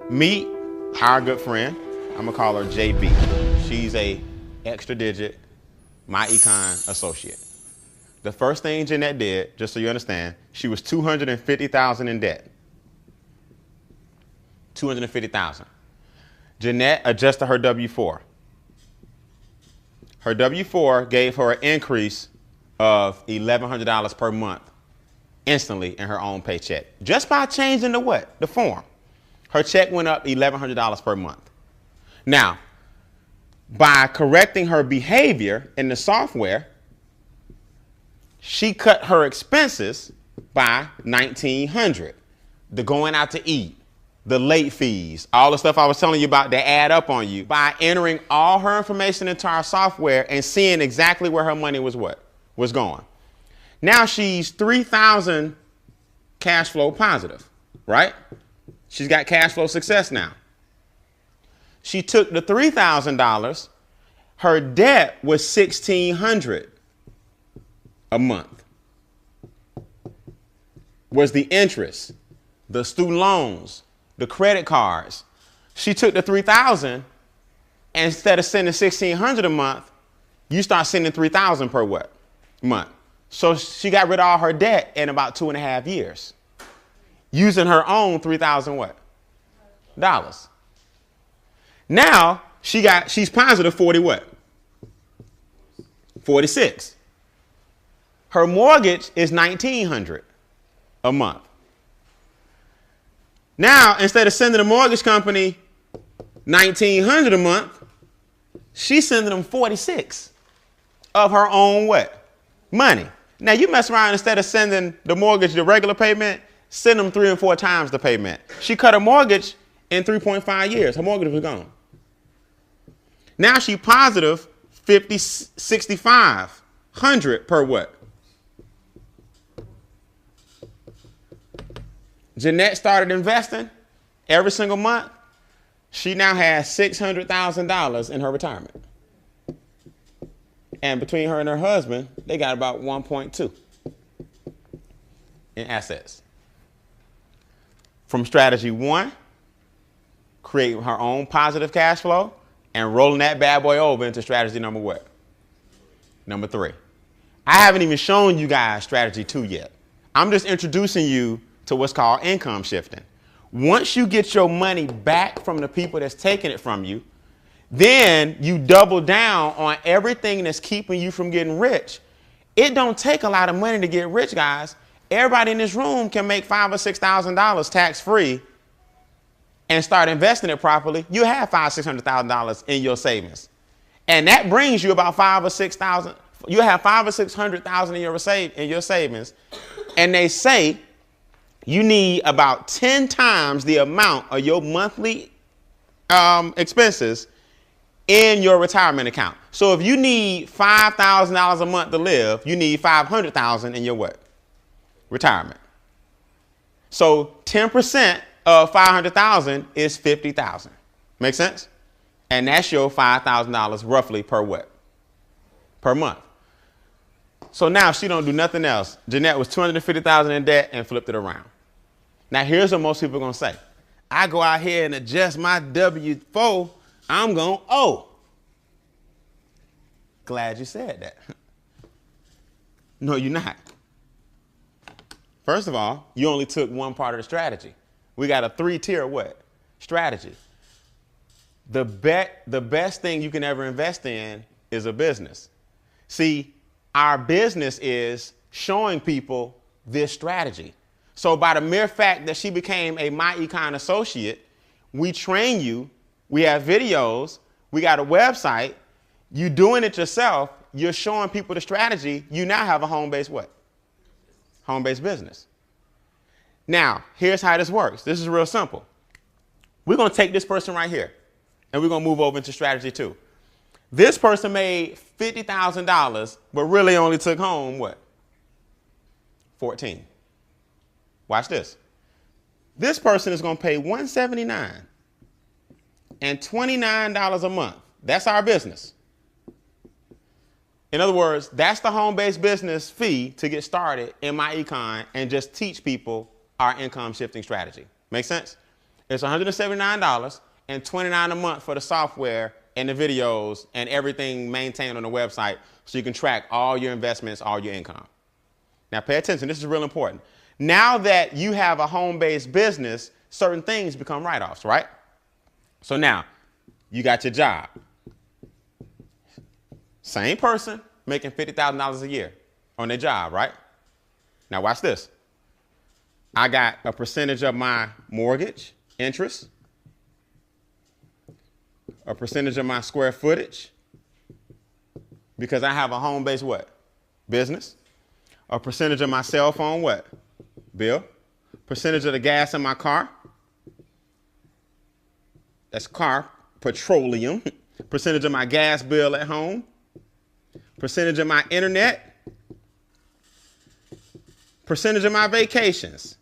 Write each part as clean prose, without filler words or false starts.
Meet our good friend. I'm gonna call her JB. She's a extra digit, my econ associate. The first thing Jeanette did, just so you understand, she was $250,000 in debt. $250,000. Jeanette adjusted her W-4. Her W-4 gave her an increase of $1,100 per month instantly in her own paycheck. Just by changing the what? The form. Her check went up $1,100 per month. Now, by correcting her behavior in the software, she cut her expenses by $1,900. The going out to eat, the late fees, all the stuff I was telling you about that add up on you. By entering all her information into our software and seeing exactly where her money was going. Now she's $3,000 cash flow positive, right? She's got cash flow success now. She took the $3,000. Her debt was $1,600 a month. Was the interest, the student loans, the credit cards. She took the $3,000, and instead of sending $1,600 a month, you start sending $3,000 per what? Month. So she got rid of all her debt in about 2.5 years, using her own $3,000 what? Dollars. Now she's positive 40 what? 46. Her mortgage is $1,900 a month. Now, instead of sending the mortgage company $1,900 a month, she's sending them 46 of her own what? Money. Now, you mess around, instead of sending the mortgage the regular payment, send them 3 and 4 times the payment. She cut her mortgage in 3.5 years. Her mortgage was gone. Now she positive 6,500 per what? Jeanette started investing every single month. She now has $600,000 in her retirement. And between her and her husband, they got about 1.2 in assets. From strategy 1, creating her own positive cash flow and rolling that bad boy over into strategy number what? Number 3. I haven't even shown you guys strategy 2 yet. I'm just introducing you to what's called income shifting. Once you get your money back from the people that's taking it from you, then you double down on everything that's keeping you from getting rich. It don't take a lot of money to get rich, guys. Everybody in this room can make $5,000 or $6,000 tax-free and start investing it properly. You have $500,000 or $600,000 in your savings, and that brings you about $5,000 or $6,000. You have $500,000 or $600,000 in your savings, and they say you need about 10 times the amount of your monthly expenses in your retirement account. So if you need $5,000 a month to live, you need $500,000 in your what? Retirement. So 10% of $500,000 is $50,000. Make sense? And that's your $5,000 roughly per what? Per month. So now she don't do nothing else. Jeanette was $250,000 in debt and flipped it around. Now here's what most people are gonna say. I go out here and adjust my W-4, I'm gonna owe. Glad you said that. No, you're not. First of all, you only took one part of the strategy. We got a 3-tier what? Strategy. The best thing you can ever invest in is a business. See, our business is showing people this strategy. So by the mere fact that she became a My Econ associate, we train you, we have videos, we got a website, you doing it yourself, you're showing people the strategy, you now have a home-based what? Home-based business. Now, here's how this works. This is real simple. We're going to take this person right here, and we're going to move over into strategy 2. This person made $50,000, but really only took home what? 14. Watch this. This person is going to pay $179 and $29 a month. That's our business. In other words, that's the home-based business fee to get started in My Econ and just teach people our income shifting strategy. Make sense? It's $179 and $29 a month for the software and the videos and everything maintained on the website so you can track all your investments, all your income. Now pay attention, this is real important. Now that you have a home-based business, certain things become write-offs, right? So now, you got your job. Same person making $50,000 a year on their job, right? Now watch this. I got a percentage of my mortgage interest, a percentage of my square footage, because I have a home-based what? Business. A percentage of my cell phone what? Bill. Percentage of the gas in my car. That's car, petroleum. Percentage of my gas bill at home. Percentage of my internet. Percentage of my vacations.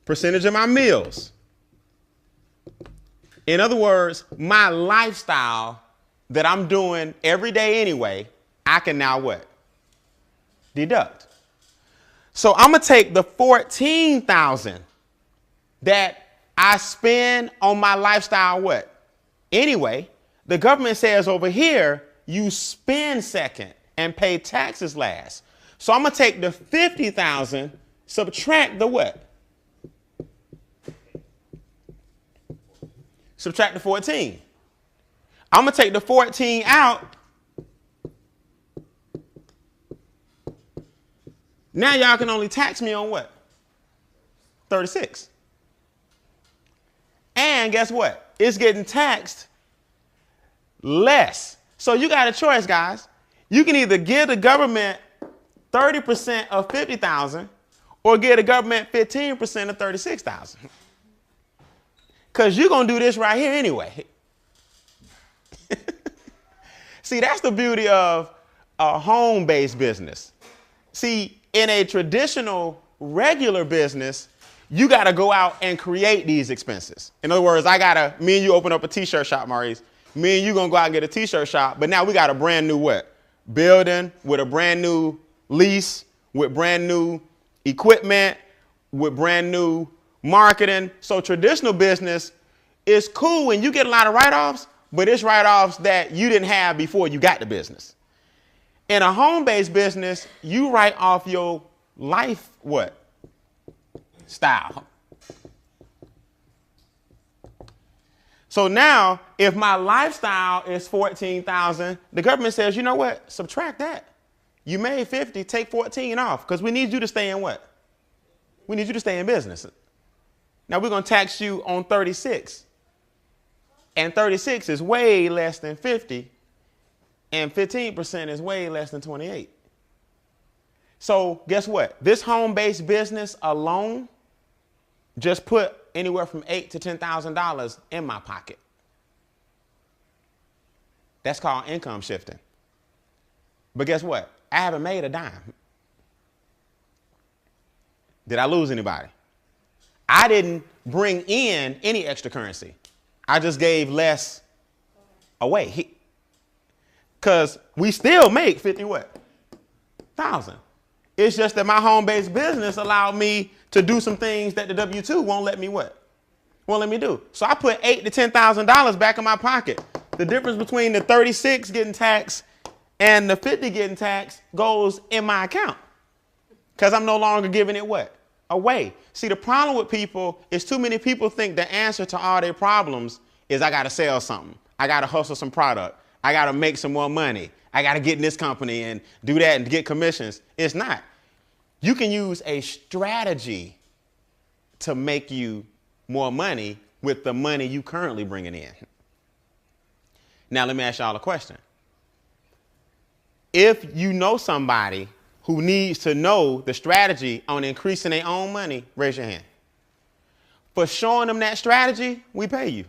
Percentage of my meals. In other words, my lifestyle that I'm doing every day anyway, I can now what? Deduct. So I'm going to take the $14,000 that I spend on my lifestyle what? Anyway, the government says over here, you spend second and pay taxes last. So I'm going to take the $50,000, subtract the what? Subtract the 14. I'm going to take the 14 out. Now y'all can only tax me on what? 36. And guess what? It's getting taxed less. So you got a choice, guys. You can either give the government 30% of 50,000 or give the government 15% of 36,000. Because you're going to do this right here anyway. See, that's the beauty of a home-based business. See, in a traditional, regular business, you got to go out and create these expenses. In other words, me and you open up a t-shirt shop, Maurice. Me and you going to go out and get a t-shirt shop. But now we got a brand new what? Building with a brand new lease, with brand new equipment, with brand new marketing. So traditional business is cool when you get a lot of write-offs, but it's write-offs that you didn't have before you got the business. In a home-based business, you write off your life what? Style. So now, if my lifestyle is 14,000, the government says, you know what? Subtract that. You made 50, take 14 off, because we need you to stay in what? We need you to stay in business. Now we're going to tax you on 36. And 36 is way less than 50. And 15% is way less than 28. So guess what? This home-based business alone just put anywhere from $8,000 to $10,000 in my pocket. That's called income shifting. But guess what? I haven't made a dime. Did I lose anybody? I didn't bring in any extra currency. I just gave less away. Because we still make 50 what? Thousand. It's just that my home-based business allowed me to do some things that the W-2 won't let me what? Won't let me do. So I put $8,000 to $10,000 back in my pocket. The difference between the 36 getting taxed and the 50 getting taxed goes in my account. Because I'm no longer giving it what? Away. See, the problem with people is too many people think the answer to all their problems is I got to sell something. I got to hustle some product. I got to make some more money. I got to get in this company and do that and get commissions. It's not. You can use a strategy to make you more money with the money you currently bringing in. Now, let me ask y'all a question. If you know somebody who needs to know the strategy on increasing their own money, raise your hand. For showing them that strategy, we pay you.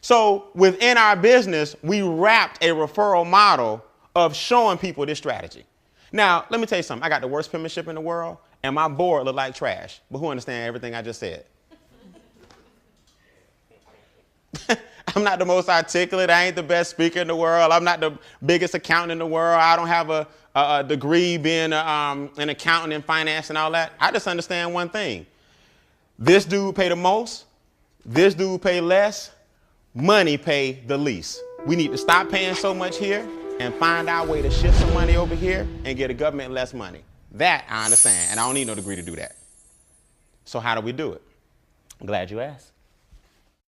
So within our business, we wrapped a referral model of showing people this strategy. Now, let me tell you something. I got the worst penmanship in the world, and my board look like trash. But who understands everything I just said? I'm not the most articulate. I ain't the best speaker in the world. I'm not the biggest accountant in the world. I don't have a degree being an accountant in finance and all that. I just understand one thing. This dude pay the most. This dude pay less. Money pay the least. We need to stop paying so much here and find our way to shift some money over here and get the government less money. That I understand, and I don't need no degree to do that. So how do we do it? I'm glad you asked.